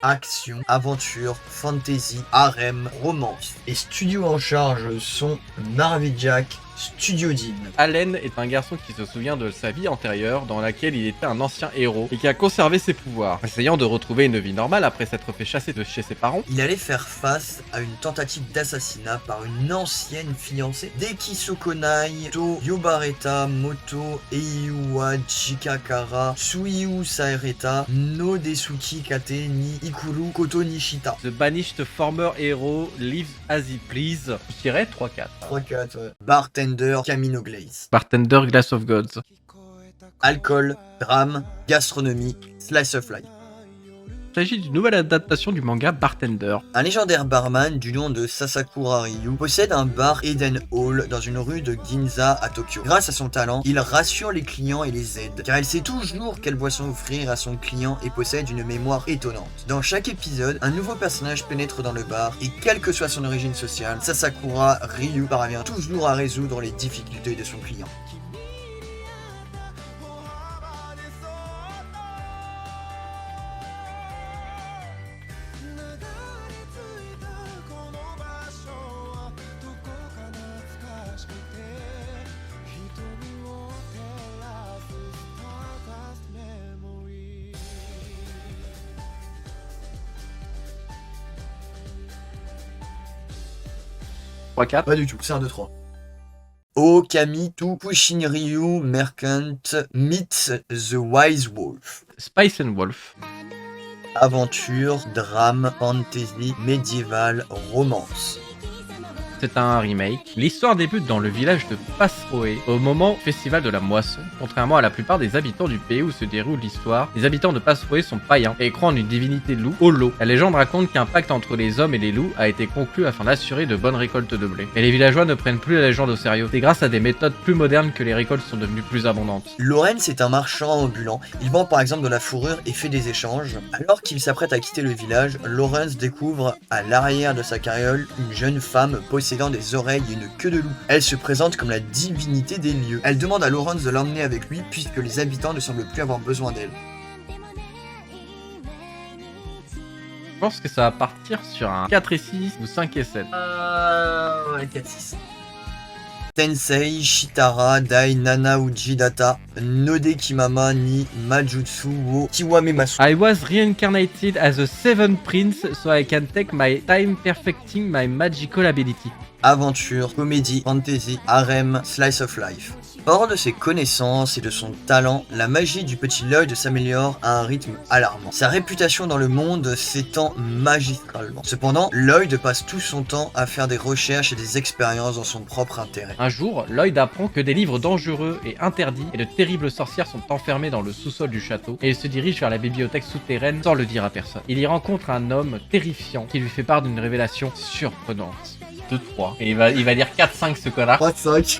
action, aventure, fantasy, harem, romance. Les studios en charge sont Narvijack, Studio Dean. Allen est un garçon qui se souvient de sa vie antérieure dans laquelle il était un ancien héros et qui a conservé ses pouvoirs. Essayant de retrouver une vie normale après s'être fait chasser de chez ses parents, Il allait faire face à une tentative d'assassinat par une ancienne fiancée d'Ekiso Konai, To Yobareta, Moto, Eiwa Jikakara, Suiu Saereta, No Desuki Kate ni Ikuru Koto Nishita. The Banished Former Hero Lives As He Please. Je dirais 3-4. 3-4, ouais. Bartender Camino Glaze. Bartender Glass of Gods. Alcool, drame, gastronomie, slice of life. Il s'agit d'une nouvelle adaptation du manga Bartender. Un légendaire barman du nom de Sasakura Ryu possède un bar Eden Hall dans une rue de Ginza à Tokyo. Grâce à son talent, il rassure les clients et les aide, car il sait toujours quelle boisson offrir à son client et possède une mémoire étonnante. Dans chaque épisode, un nouveau personnage pénètre dans le bar et quelle que soit son origine sociale, Sasakura Ryu parvient toujours à résoudre les difficultés de son client. Pas du tout, c'est un 2-3. Okami to Pushin Ryu Merchant meets The Wise Wolf. Spice and Wolf. Aventure, drame, fantasy, médiéval, romance. C'est un remake. L'histoire débute dans le village de Pasroe au moment du festival de la moisson. Contrairement à la plupart des habitants du pays où se déroule l'histoire, les habitants de Pasroe sont païens et croient en une divinité loup, Olo. La légende raconte qu'un pacte entre les hommes et les loups a été conclu afin d'assurer de bonnes récoltes de blé. Mais les villageois ne prennent plus la légende au sérieux. C'est grâce à des méthodes plus modernes que les récoltes sont devenues plus abondantes. Lorenz est un marchand ambulant. Il vend par exemple de la fourrure et fait des échanges. Alors qu'il s'apprête à quitter le village, Lorenz découvre à l'arrière de sa carriole une jeune femme possédant des oreilles et une queue de loup. Elle se présente comme la divinité des lieux. Elle demande à Lorenz de l'emmener avec lui puisque les habitants ne semblent plus avoir besoin d'elle. Je pense que ça va partir sur un 4 et 6 ou 5 et 7. 4-6. Tensei Shitara Dai Nana Uji Data Node Kimama ni Majutsu wo Kiwamemasu. I was reincarnated as a seventh prince so I can take my time perfecting my magical ability. Aventure, comédie, fantasy, harem, slice of life. Hors de ses connaissances et de son talent, la magie du petit Lloyd s'améliore à un rythme alarmant. Sa réputation dans le monde s'étend magistralement. Cependant, Lloyd passe tout son temps à faire des recherches et des expériences dans son propre intérêt. Un jour, Lloyd apprend que des livres dangereux et interdits et de terribles sorcières sont enfermés dans le sous-sol du château et il se dirige vers la bibliothèque souterraine sans le dire à personne. Il y rencontre un homme terrifiant qui lui fait part d'une révélation surprenante. 2-3. Et il va dire 4-5 ce connard. 3-5.